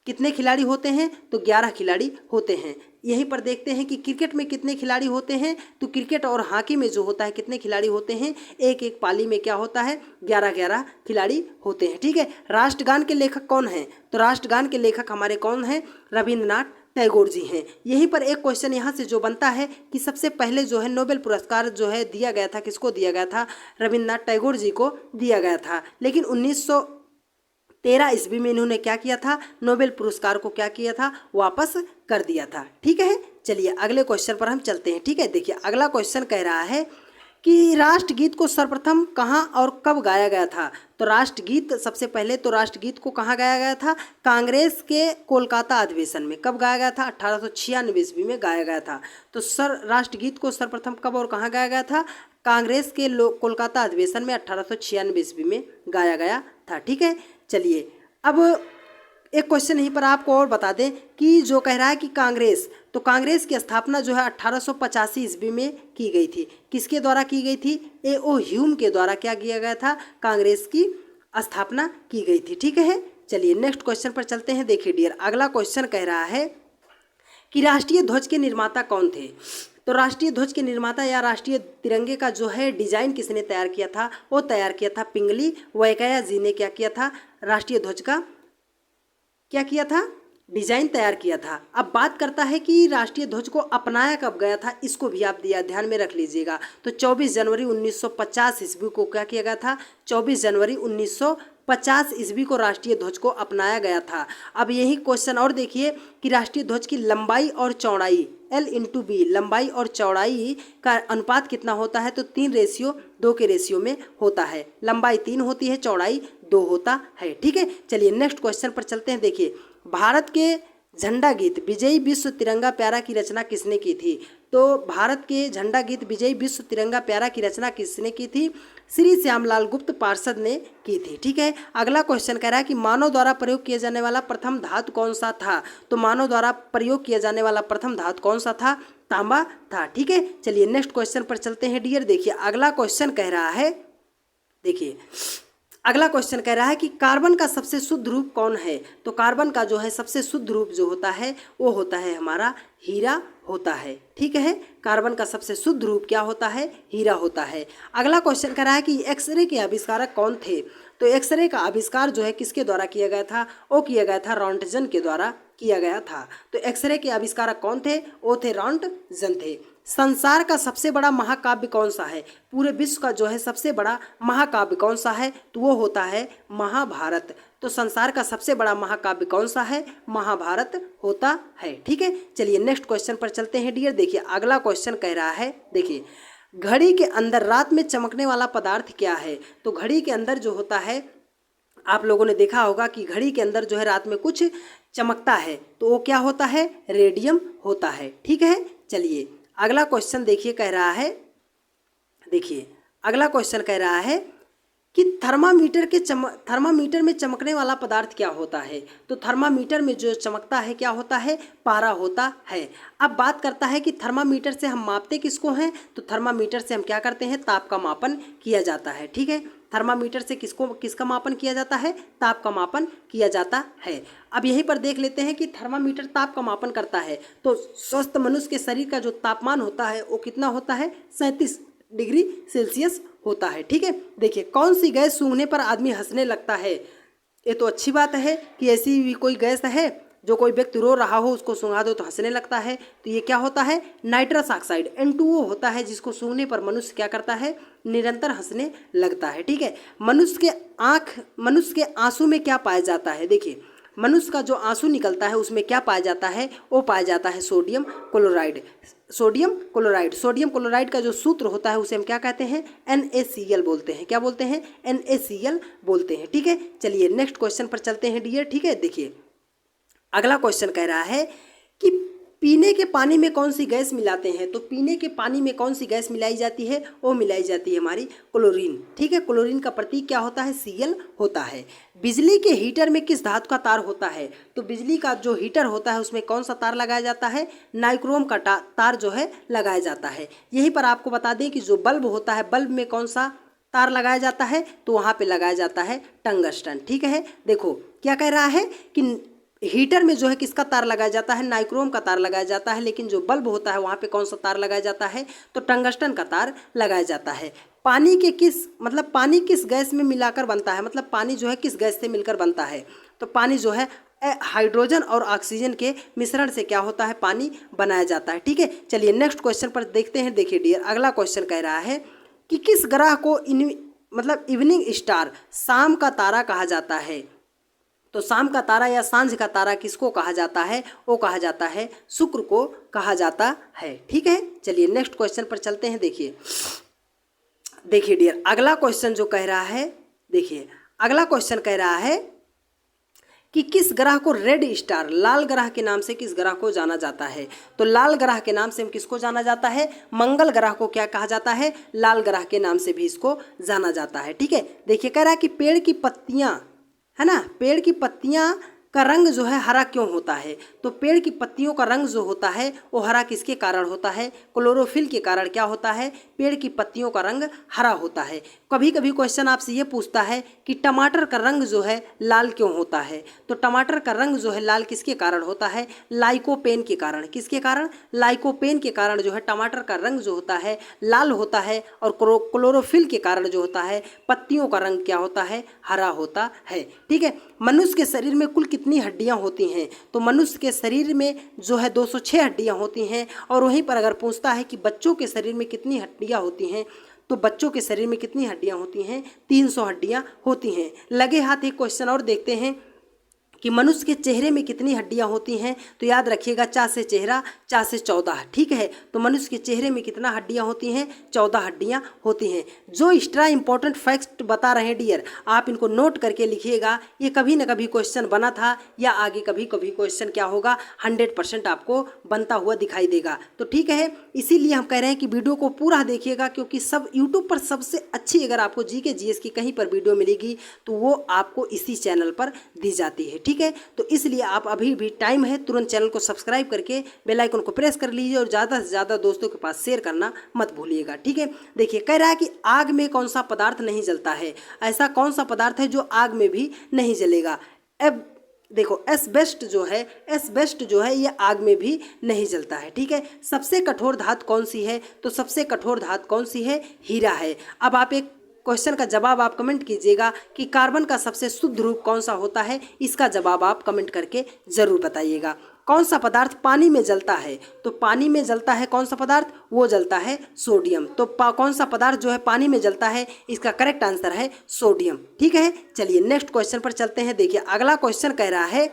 Speaker 1: कितने खिलाड़ी होते हैं? तो 11 खिलाड़ी होते हैं। यहीं पर देखते हैं कि क्रिकेट में कितने खिलाड़ी होते हैं? तो क्रिकेट और हॉकी में जो होता है कितने खिलाड़ी होते हैं? एक एक पाली में क्या होता है? 11-11 खिलाड़ी होते हैं। ठीक है। राष्ट्रगान के लेखक कौन हैं? तो राष्ट्रगान के लेखक हमारे कौन हैं? रविंद्रनाथ टैगोर जी हैं। यहीं पर एक क्वेश्चन यहाँ से जो बनता है कि सबसे पहले जो है नोबेल पुरस्कार जो है दिया गया था, किसको दिया गया था? रविंद्रनाथ टैगोर जी को दिया गया था। लेकिन 1913 ईस्वी में इन्होंने क्या किया था? नोबेल पुरस्कार को क्या किया था? वापस कर दिया था। ठीक है। चलिए अगले क्वेश्चन पर हम चलते हैं। ठीक है, देखिए अगला क्वेश्चन कह रहा है कि राष्ट्रगीत को सर्वप्रथम कहाँ और कब गाया गया था। तो राष्ट्रगीत सबसे पहले तो राष्ट्रगीत को कहाँ गाया गया था, कांग्रेस के कोलकाता अधिवेशन में। कब गाया गया था, 1896 ईस्वी में गाया गया था। तो राष्ट्रगीत को सर्वप्रथम कब और कहाँ गाया गया था, कांग्रेस के कोलकाता अधिवेशन में 1896 ईस्वी में गाया गया था। ठीक है, चलिए अब एक क्वेश्चन यहीं पर आपको और बता दें कि जो कह रहा है कि कांग्रेस, तो कांग्रेस की स्थापना जो है 1885 ईस्वी में की गई थी। किसके द्वारा की गई थी, A.O. ह्यूम के द्वारा क्या किया गया था, कांग्रेस की स्थापना की गई थी। ठीक है, चलिए नेक्स्ट क्वेश्चन पर चलते हैं। देखिए डियर, अगला क्वेश्चन कह रहा है कि राष्ट्रीय ध्वज के निर्माता कौन थे। तो राष्ट्रीय ध्वज के निर्माता या राष्ट्रीय तिरंगे का जो है डिजाइन किसने तैयार किया था, वो तैयार किया था पिंगली वेंकैया जी ने क्या किया था, राष्ट्रीय ध्वज का क्या किया था, डिजाइन तैयार किया था। अब बात करता है कि राष्ट्रीय ध्वज को अपनाया कब गया था, इसको भी आप ध्यान में रख लीजिएगा। तो 24 जनवरी 1950 ईस्वी को क्या किया गया था, 24 जनवरी 1950 ईस्वी को राष्ट्रीय ध्वज को अपनाया गया था। अब यही क्वेश्चन और देखिए कि राष्ट्रीय ध्वज की लंबाई और चौड़ाई L/B, लंबाई और चौड़ाई का अनुपात कितना होता है, तो 3:2 के रेशियो में होता है। लंबाई 3 होती है, चौड़ाई 2 होता है। ठीक है, चलिए नेक्स्ट क्वेश्चन पर चलते हैं। देखिए भारत के झंडा गीत विजयी विश्व तिरंगा प्यारा की रचना किसने की थी। तो भारत के झंडा गीत विजयी विश्व तिरंगा प्यारा की रचना किसने की थी, श्री श्यामलाल गुप्त पार्षद ने की थी। ठीक है, अगला क्वेश्चन कह रहा है कि मानव द्वारा प्रयोग किया जाने वाला प्रथम धातु कौन सा था। तो मानव द्वारा प्रयोग किया जाने वाला प्रथम धातु कौन सा था, तांबा था। ठीक है, चलिए नेक्स्ट क्वेश्चन पर चलते हैं डियर। देखिए अगला क्वेश्चन कह रहा है, देखिए अगला क्वेश्चन कह रहा है कि कार्बन का सबसे शुद्ध रूप कौन है। तो कार्बन का जो है सबसे शुद्ध रूप जो होता है वो होता है हमारा हीरा होता है। ठीक है, कार्बन का सबसे शुद्ध रूप क्या होता है, हीरा होता है। अगला क्वेश्चन कह रहा है कि एक्सरे के आविष्कारक कौन थे। तो एक्सरे का आविष्कार जो है किसके द्वारा किया गया था, वो किया गया था रॉन्टजन के द्वारा किया गया था। तो एक्सरे के आविष्कारक कौन थे, वो थे रॉन्टजन थे। संसार का सबसे बड़ा महाकाव्य कौन सा है, पूरे विश्व का जो है सबसे बड़ा महाकाव्य कौन सा है, तो वो होता है महाभारत। तो संसार का सबसे बड़ा महाकाव्य कौन सा है, महाभारत होता है। ठीक है, चलिए नेक्स्ट क्वेश्चन पर चलते हैं डियर। देखिए अगला क्वेश्चन कह रहा है, देखिए घड़ी के अंदर रात में चमकने वाला पदार्थ क्या है। तो घड़ी के अंदर जो होता है, आप लोगों ने देखा होगा कि घड़ी के अंदर जो है रात में कुछ चमकता है, तो वो क्या होता है, रेडियम होता है। ठीक है, चलिए अगला क्वेश्चन देखिए कह रहा है, देखिए अगला क्वेश्चन कह रहा है कि थर्मामीटर में चमकने वाला पदार्थ क्या होता है। तो थर्मामीटर में जो चमकता है क्या होता है, पारा होता है। अब बात करता है कि थर्मामीटर से हम मापते किसको हैं। तो थर्मामीटर से हम क्या करते हैं, ताप का मापन किया जाता है। ठीक है, थर्मामीटर से किसका मापन किया जाता है, ताप का मापन किया जाता है। अब यहीं पर देख लेते हैं कि थर्मामीटर ताप का मापन करता है। तो स्वस्थ मनुष्य के शरीर का जो तापमान होता है वो कितना होता है, 37 डिग्री सेल्सियस होता है। ठीक है, देखिए कौन सी गैस सूंघने पर आदमी हंसने लगता है। ये तो अच्छी बात है कि ऐसी भी कोई गैस है जो कोई व्यक्ति रो रहा हो उसको सूंघा दो तो हंसने लगता है। तो ये क्या होता है, नाइट्रस ऑक्साइड N2O होता है, जिसको सूंघने पर मनुष्य क्या करता है, निरंतर हंसने लगता है। ठीक है, मनुष्य के आंसू में क्या पाया जाता है। देखिए मनुष्य का जो आंसू निकलता है उसमें क्या पाया जाता है, वो पाया जाता है सोडियम क्लोराइड। सोडियम क्लोराइड का जो सूत्र होता है उसे हम क्या कहते हैं, NaCl बोलते हैं। क्या बोलते हैं, NaCl बोलते हैं। ठीक है, चलिए नेक्स्ट क्वेश्चन पर चलते हैं डियर। ठीक है, देखिए अगला क्वेश्चन कह रहा है कि पीने के पानी में कौन सी गैस मिलाते हैं। तो पीने के पानी में कौन सी गैस मिलाई जाती है, वो मिलाई जाती है हमारी क्लोरीन। ठीक है, क्लोरीन का प्रतीक क्या होता है, Cl होता है। बिजली के हीटर में किस धातु का तार होता है। तो बिजली का जो हीटर होता है उसमें कौन सा तार लगाया जाता है, नाइक्रोम का तार जो है लगाया जाता है। यहीं पर आपको बता दें कि जो बल्ब होता है, बल्ब में कौन सा तार लगाया जाता है, तो वहाँ पे लगाया जाता है टंगस्टन। ठीक है, देखो क्या कह रहा है कि हीटर में जो है किसका तार लगाया जाता है, नाइक्रोम का तार लगाया जाता है, लेकिन जो बल्ब होता है वहाँ पे कौन सा तार लगाया जाता है, तो टंगस्टन का तार लगाया जाता है। पानी किस गैस में मिलाकर बनता है, मतलब पानी जो है किस गैस से मिलकर बनता है। तो पानी जो है हाइड्रोजन और ऑक्सीजन के मिश्रण से क्या होता है, पानी बनाया जाता है। ठीक है, चलिए नेक्स्ट क्वेश्चन पर देखते हैं। देखिए डियर अगला क्वेश्चन कह रहा है कि किस ग्रह को इवनिंग स्टार, शाम का तारा कहा जाता है। तो शाम का तारा या सांझ का तारा किसको कहा जाता है? वो कहा जाता है शुक्र को कहा जाता है। ठीक है, चलिए नेक्स्ट क्वेश्चन पर चलते हैं। देखिए डियर, अगला क्वेश्चन जो कह रहा है, देखिए अगला क्वेश्चन कह रहा है कि किस ग्रह को रेड स्टार, लाल ग्रह के नाम से किस ग्रह को जाना जाता है? तो लाल ग्रह के नाम से हम किसको जाना जाता है? मंगल ग्रह को क्या कहा जाता है? लाल ग्रह के नाम से भी इसको जाना जाता है। ठीक है, देखिए कह रहा है कि पेड़ की पत्तियां, है ना, पेड़ की पत्तियां का रंग जो है हरा क्यों होता है? तो पेड़ की पत्तियों का रंग जो होता है वो हरा किसके कारण होता है? क्लोरोफिल के कारण क्या होता है? पेड़ की पत्तियों का रंग हरा होता है। कभी कभी क्वेश्चन आपसे ये पूछता है कि टमाटर का रंग जो है लाल क्यों होता है? तो टमाटर का रंग जो है लाल किसके कारण होता है? लाइकोपेन के कारण। किसके कारण? लाइकोपेन के कारण जो है टमाटर का रंग जो होता है लाल होता है, और क्लोरोफिल के कारण जो होता है पत्तियों का रंग क्या होता है? हरा होता है। ठीक है, मनुष्य के शरीर में कुल कितनी हड्डियां होती हैं? तो मनुष्य के शरीर में जो है 206 हड्डियां होती हैं। और वहीं पर अगर पूछता है कि बच्चों के शरीर में कितनी हड्डियां होती हैं, तो बच्चों के शरीर में कितनी हड्डियां होती हैं? 300 हड्डियां होती हैं। लगे हाथ एक क्वेश्चन और देखते हैं कि मनुष्य के चेहरे में कितनी हड्डियां होती हैं? तो याद रखिएगा, चा से चेहरा, चा से 14। ठीक है, तो मनुष्य के चेहरे में कितना हड्डियां होती हैं? 14 हड्डियां होती हैं। जो एक्स्ट्रा इंपॉर्टेंट फैक्ट बता रहे हैं डियर, आप इनको नोट करके लिखिएगा। ये कभी न कभी क्वेश्चन बना था, या आगे कभी कभी क्वेश्चन क्या होगा, 100% आपको बनता हुआ दिखाई देगा। तो ठीक है, इसीलिए हम कह रहे हैं कि वीडियो को पूरा देखिएगा, क्योंकि सब यूट्यूब पर सबसे अच्छी अगर आपको जीके जीएस की कहीं पर वीडियो मिलेगी तो वो आपको इसी चैनल पर दी जाती है। ठीक है, तो इसलिए आप अभी भी टाइम है, तुरंत चैनल को सब्सक्राइब करके बेल आइकन को प्रेस कर लीजिए, और ज़्यादा से ज़्यादा दोस्तों के पास शेयर करना मत भूलिएगा। ठीक है, देखिए कह रहा है कि आग में कौन सा पदार्थ नहीं जलता है? ऐसा कौन सा पदार्थ है जो आग में भी नहीं जलेगा? अब देखो एस्बेस्ट जो है ये आग में भी नहीं जलता है। ठीक है, सबसे कठोर धातु कौन सी है? तो सबसे कठोर धातु कौन सी है? हीरा है। अब आप एक क्वेश्चन का जवाब आप कमेंट कीजिएगा कि कार्बन का सबसे शुद्ध रूप कौन सा होता है? इसका जवाब आप कमेंट करके ज़रूर बताइएगा। कौन सा पदार्थ पानी में जलता है? तो पानी में जलता है कौन सा पदार्थ? वो जलता है सोडियम। तो कौन सा पदार्थ जो है पानी में जलता है? इसका करेक्ट आंसर है सोडियम। ठीक है, चलिए नेक्स्ट क्वेश्चन पर चलते हैं। देखिए अगला क्वेश्चन कह रहा है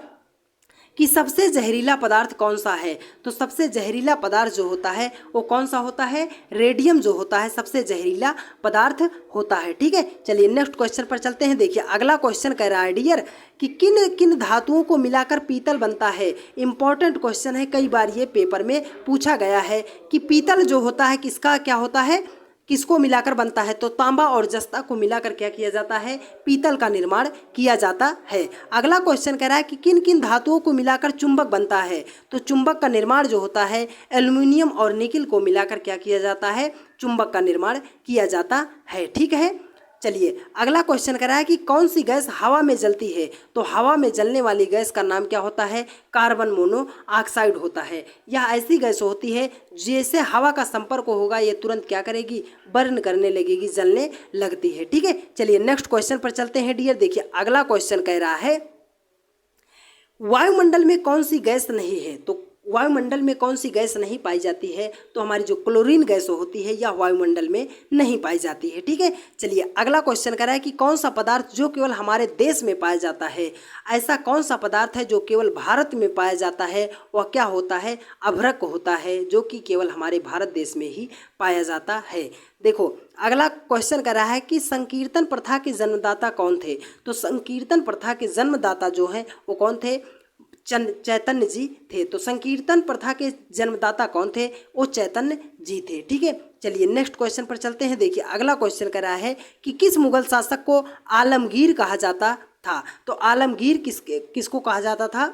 Speaker 1: कि सबसे जहरीला पदार्थ कौन सा है? तो सबसे जहरीला पदार्थ जो होता है वो कौन सा होता है? रेडियम जो होता है सबसे जहरीला पदार्थ होता है। ठीक है, चलिए नेक्स्ट क्वेश्चन पर चलते हैं। देखिए अगला क्वेश्चन कह रहा है डियर कि किन किन धातुओं को मिलाकर पीतल बनता है? इंपॉर्टेंट क्वेश्चन है, कई बार ये पेपर में पूछा गया है कि पीतल जो होता है किसका क्या होता है, किसको मिलाकर बनता है? तो तांबा और जस्ता को मिलाकर क्या किया जाता है? पीतल का निर्माण किया जाता है। अगला क्वेश्चन कह रहा है कि किन किन धातुओं को मिलाकर चुंबक बनता है? तो चुंबक का निर्माण जो होता है एल्युमिनियम और निकिल को मिलाकर क्या किया जाता है? चुंबक का निर्माण किया जाता है। ठीक है, चलिए अगला क्वेश्चन कह रहा है कि कौन सी गैस हवा में जलती है? तो हवा में जलने वाली गैस का नाम क्या होता है? कार्बन मोनोऑक्साइड होता है। यह ऐसी गैस होती है जैसे हवा का संपर्क होगा ये तुरंत क्या करेगी? बर्न करने लगेगी, जलने लगती है। ठीक है, चलिए नेक्स्ट क्वेश्चन पर चलते हैं डियर। देखिए अगला क्वेश्चन कह रहा है वायुमंडल में कौन सी गैस नहीं है? तो वायुमंडल में कौन सी गैस नहीं पाई जाती है? तो हमारी जो क्लोरीन गैस होती है यह वायुमंडल में नहीं पाई जाती है। ठीक है, चलिए अगला क्वेश्चन कह रहा है कि कौन सा पदार्थ जो केवल हमारे देश में पाया जाता है? ऐसा कौन सा पदार्थ है जो केवल भारत में पाया जाता है? वह क्या होता है? अभ्रक होता है, जो कि केवल हमारे भारत देश में ही पाया जाता है। देखो अगला क्वेश्चन कर रहा है कि संकीर्तन प्रथा के जन्मदाता कौन थे? तो संकीर्तन प्रथा के जन्मदाता जो हैं वो कौन थे? चैतन्य जी थे। तो संकीर्तन प्रथा के जन्मदाता कौन थे? वो चैतन्य जी थे। ठीक है, चलिए नेक्स्ट क्वेश्चन पर चलते हैं। देखिए अगला क्वेश्चन कर रहा है कि किस मुगल शासक को आलमगीर कहा जाता था? तो आलमगीर किसको कहा जाता था?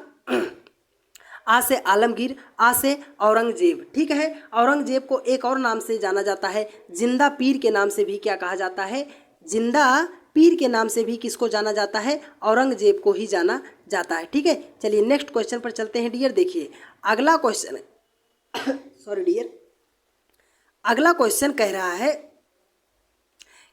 Speaker 1: आ से आलमगीर, आ से औरंगजेब। ठीक है, औरंगजेब को एक और नाम से जाना जाता है, जिंदा पीर के नाम से भी क्या कहा जाता है? जिंदा पीर के नाम से भी किसको जाना जाता है? औरंगजेब को ही जाना जाता है। ठीक है, चलिए नेक्स्ट क्वेश्चन पर चलते हैं डियर। देखिए अगला क्वेश्चन सॉरी डियर, अगला क्वेश्चन कह रहा है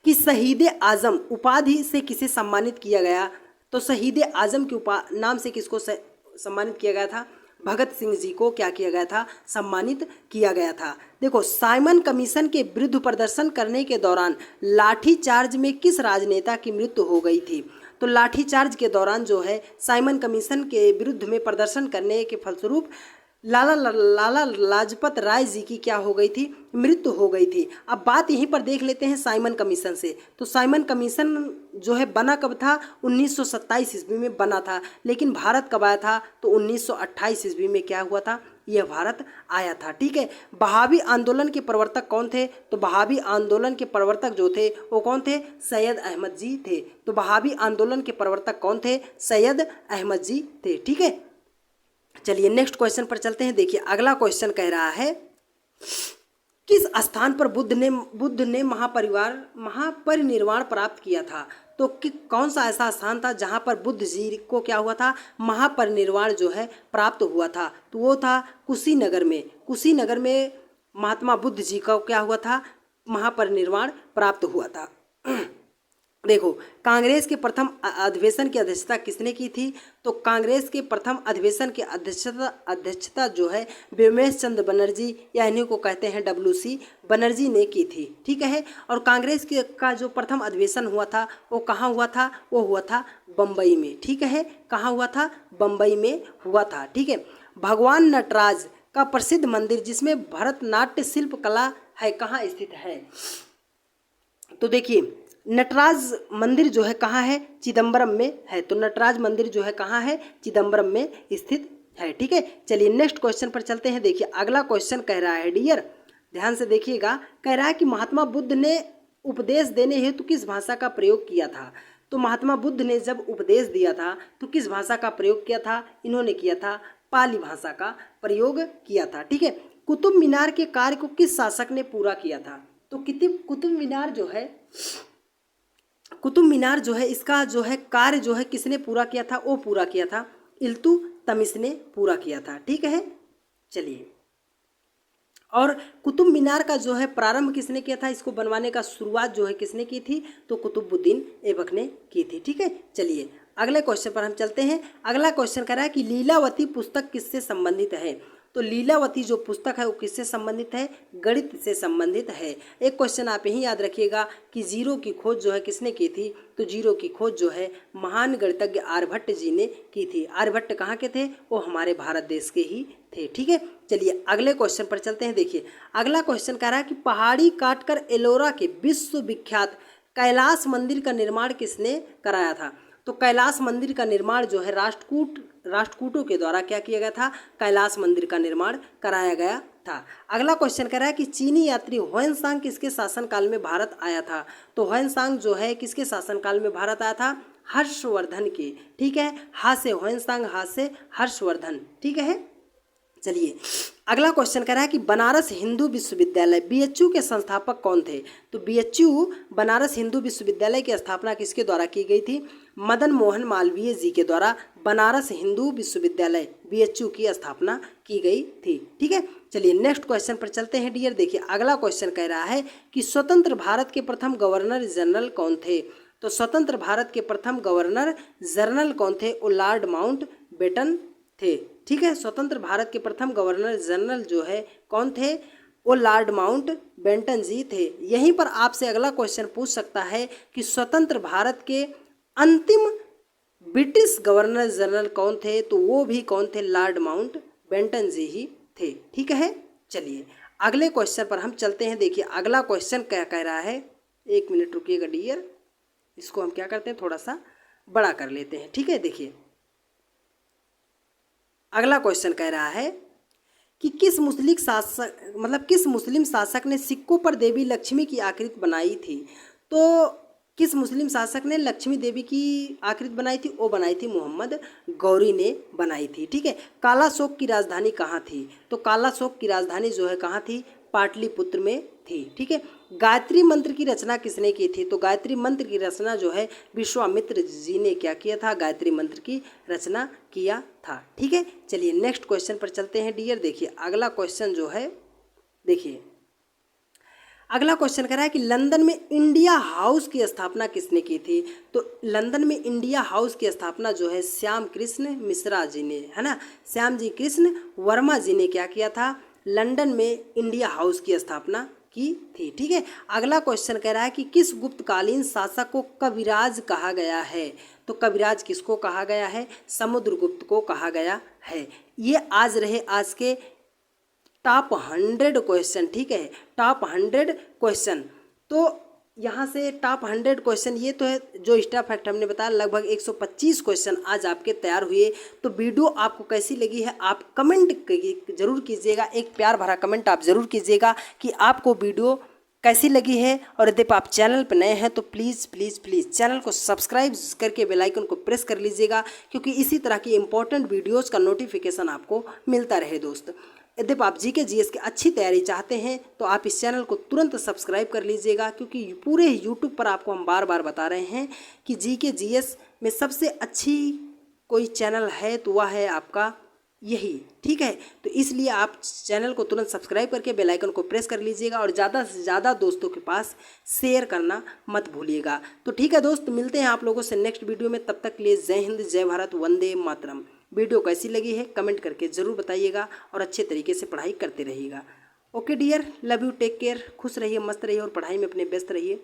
Speaker 1: कि शहीद आजम उपाधि से किसे सम्मानित किया गया? तो शहीद आजम के नाम से किसको सम्मानित किया गया था? भगत सिंह जी को क्या किया गया था? सम्मानित किया गया था। देखो साइमन कमीशन के विरुद्ध प्रदर्शन करने के दौरान लाठी चार्ज में किस राजनेता की मृत्यु हो गई थी? तो लाठीचार्ज के दौरान जो है साइमन कमीशन के विरुद्ध में प्रदर्शन करने के फलस्वरूप लाला लाजपत राय जी की क्या हो गई थी, मृत्यु हो गई थी। अब बात यहीं पर देख लेते हैं साइमन कमीशन से। तो साइमन कमीशन जो है बना कब था, 1927 ईस्वी में बना था, लेकिन भारत कब आया था, तो 1928 ईस्वी में क्या हुआ था, यह भारत आया था। ठीक है, बहावी आंदोलन के प्रवर्तक कौन थे, तो बहावी आंदोलन के प्रवर्तक जो थे वो कौन थे, सैयद अहमद जी थे। तो बहावी आंदोलन के प्रवर्तक कौन थे, सैयद अहमद जी थे। ठीक है, चलिए नेक्स्ट क्वेश्चन पर चलते हैं। देखिए अगला क्वेश्चन कह रहा है, किस स्थान पर बुद्ध ने महापरिनिर्वाण प्राप्त किया था। तो कौन सा ऐसा स्थान था जहां पर बुद्ध जी को क्या हुआ था, महापरिनिर्वाण जो है प्राप्त हुआ था। तो वो था कुशीनगर में। कुशीनगर में महात्मा बुद्ध जी का क्या हुआ था, महापरिनिर्वाण प्राप्त हुआ था। देखो कांग्रेस के प्रथम अधिवेशन की अध्यक्षता किसने की थी, तो कांग्रेस के प्रथम अधिवेशन की अध्यक्षता जो है व्योमेश चंद्र बनर्जी या इन्हीं को कहते हैं WC बनर्जी ने की थी। ठीक है, और कांग्रेस का जो प्रथम अधिवेशन हुआ था वो कहाँ हुआ था, वो हुआ था बम्बई में। ठीक है, कहाँ हुआ था, बम्बई में हुआ था। ठीक है, भगवान नटराज का प्रसिद्ध मंदिर जिसमें भरतनाट्य शिल्प कला है कहाँ स्थित है। तो देखिए नटराज मंदिर जो है कहाँ है, चिदम्बरम में है। तो नटराज मंदिर जो है कहाँ है, चिदम्बरम में स्थित है। ठीक है, चलिए नेक्स्ट क्वेश्चन पर चलते हैं। देखिए अगला क्वेश्चन कह रहा है, डियर ध्यान से देखिएगा, कह रहा है कि महात्मा बुद्ध ने उपदेश देने हेतु किस भाषा का प्रयोग किया था। तो महात्मा बुद्ध ने जब उपदेश दिया था तो किस भाषा का प्रयोग किया था, इन्होंने किया था पाली भाषा का प्रयोग किया था। ठीक है, कुतुब मीनार के कार्य को किस शासक ने पूरा किया था। तो कुतुब मीनार जो है इसका जो है कार्य जो है किसने पूरा किया था, वो पूरा किया था इल्तुतमिश ने पूरा किया था। ठीक है, चलिए और कुतुब मीनार का जो है प्रारंभ किसने किया था, इसको बनवाने का शुरुआत जो है किसने की थी, तो कुतुबुद्दीन ऐबक ने की थी। ठीक है, चलिए अगले क्वेश्चन पर हम चलते हैं। अगला क्वेश्चन कह रहा है कि लीलावती पुस्तक किससे संबंधित है। तो लीलावती जो पुस्तक है वो किससे संबंधित है, गणित से संबंधित है। एक क्वेश्चन आप यही याद रखिएगा कि जीरो की खोज जो है किसने की थी, तो जीरो की खोज जो है महान गणितज्ञ आर्यभट्ट जी ने की थी। आर्यभट्ट कहाँ के थे, वो हमारे भारत देश के ही थे। ठीक है, चलिए अगले क्वेश्चन पर चलते हैं। देखिए अगला क्वेश्चन कह रहा है कि पहाड़ी काटकर एलोरा के विश्वविख्यात कैलाश मंदिर का निर्माण किसने कराया था। तो कैलाश मंदिर का निर्माण जो है राष्ट्रकूटों के द्वारा क्या किया गया था, कैलाश मंदिर का निर्माण कराया गया था। अगला क्वेश्चन कह रहा है कि चीनी यात्री ह्वेनसांग किसके शासनकाल में भारत आया था। तो ह्वेनसांग जो है किसके शासनकाल में भारत आया था, हर्षवर्धन के। ठीक है, हा से ह्वेनसांग, हा से हर्षवर्धन। ठीक है, चलिए अगला क्वेश्चन कह रहा है कि बनारस हिंदू विश्वविद्यालय BHU के संस्थापक कौन थे। तो BHU बनारस हिंदू विश्वविद्यालय की स्थापना किसके द्वारा की गई थी, मदन मोहन मालवीय जी के द्वारा बनारस हिंदू विश्वविद्यालय BHU की स्थापना की गई थी। ठीक है, चलिए नेक्स्ट क्वेश्चन पर चलते हैं डियर। देखिए अगला क्वेश्चन कह रहा है कि स्वतंत्र भारत के प्रथम गवर्नर जनरल कौन थे। तो स्वतंत्र भारत के प्रथम गवर्नर जनरल कौन थे, वो लॉर्ड माउंटबेटन थे। ठीक है, स्वतंत्र भारत के प्रथम गवर्नर जनरल जो है कौन थे, वो लॉर्ड माउंटबेटन जी थे। यहीं पर आपसे अगला क्वेश्चन पूछ सकता है कि स्वतंत्र भारत के अंतिम ब्रिटिश गवर्नर जनरल कौन थे। तो वो भी कौन थे, लॉर्ड माउंटबेटन जी ही थे। ठीक है, चलिए अगले क्वेश्चन पर हम चलते हैं। देखिए अगला क्वेश्चन क्या कह रहा है, एक मिनट रुकिएगा डियर, इसको हम क्या करते हैं थोड़ा सा बड़ा कर लेते हैं। ठीक है, देखिए अगला क्वेश्चन कह रहा है कि किस मुस्लिम शासक ने सिक्कों पर देवी लक्ष्मी की आकृति बनाई थी। तो किस मुस्लिम शासक ने लक्ष्मी देवी की आकृति बनाई थी, वो बनाई थी मोहम्मद गौरी ने बनाई थी। ठीक है, काला शोक की राजधानी कहाँ थी। तो काला शोक की राजधानी जो है कहाँ थी, पाटलिपुत्र में थी। ठीक है, गायत्री मंत्र की रचना किसने की थी। तो गायत्री मंत्र की रचना जो है विश्वामित्र जी ने क्या किया था, गायत्री मंत्र की रचना किया था। ठीक है, चलिए नेक्स्ट क्वेश्चन पर चलते हैं डियर। देखिए अगला क्वेश्चन जो है, देखिए अगला क्वेश्चन कह रहा है कि लंदन में इंडिया हाउस की स्थापना किसने की थी। तो लंदन में इंडिया हाउस की स्थापना जो है श्याम कृष्ण मिश्रा जी ने, है ना, श्याम जी कृष्ण वर्मा जी ने क्या किया था, लंदन में इंडिया हाउस की स्थापना की थी। ठीक है, अगला क्वेश्चन कह रहा है कि किस गुप्तकालीन शासक को कविराज कहा गया है। तो कविराज किसको कहा गया है? समुद्रगुप्त को कहा गया है। ये आज रहे आज के टॉप 100 क्वेश्चन, ठीक है, टॉप 100 क्वेश्चन। तो यहाँ से टॉप 100 क्वेश्चन ये तो है जो एक्स्ट्रा फैक्ट हमने बताया, लगभग 125 क्वेश्चन आज आपके तैयार हुए। तो वीडियो आपको कैसी लगी है आप कमेंट जरूर कीजिएगा, एक प्यार भरा कमेंट आप ज़रूर कीजिएगा कि आपको वीडियो कैसी लगी है। और यदि आप चैनल पर नए हैं तो प्लीज़ प्लीज़ प्लीज़ चैनल को सब्सक्राइब करके बेल आइकन को प्रेस कर लीजिएगा, क्योंकि इसी तरह की इंपॉर्टेंट वीडियोज़ का नोटिफिकेशन आपको मिलता रहे दोस्त। यदि आप जीके जीएस की अच्छी तैयारी चाहते हैं तो आप इस चैनल को तुरंत सब्सक्राइब कर लीजिएगा, क्योंकि पूरे यूट्यूब पर आपको हम बार बार बता रहे हैं कि जीके जीएस में सबसे अच्छी कोई चैनल है तो वह है आपका यही, ठीक है। तो इसलिए आप चैनल को तुरंत सब्सक्राइब करके बेल आइकन को प्रेस कर लीजिएगा और ज़्यादा से ज़्यादा दोस्तों के पास शेयर करना मत भूलिएगा। तो ठीक है दोस्त, मिलते हैं आप लोगों से नेक्स्ट वीडियो में। तब तक के लिए जय हिंद, जय भारत, वंदे मातरम। वीडियो कैसी लगी है कमेंट करके ज़रूर बताइएगा और अच्छे तरीके से पढ़ाई करते रहिएगा। Okay dear, love you, take care, खुश रहिए, मस्त रहिए और पढ़ाई में अपने व्यस्त रहिए।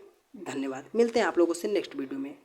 Speaker 1: धन्यवाद। मिलते हैं आप लोगों से नेक्स्ट वीडियो में।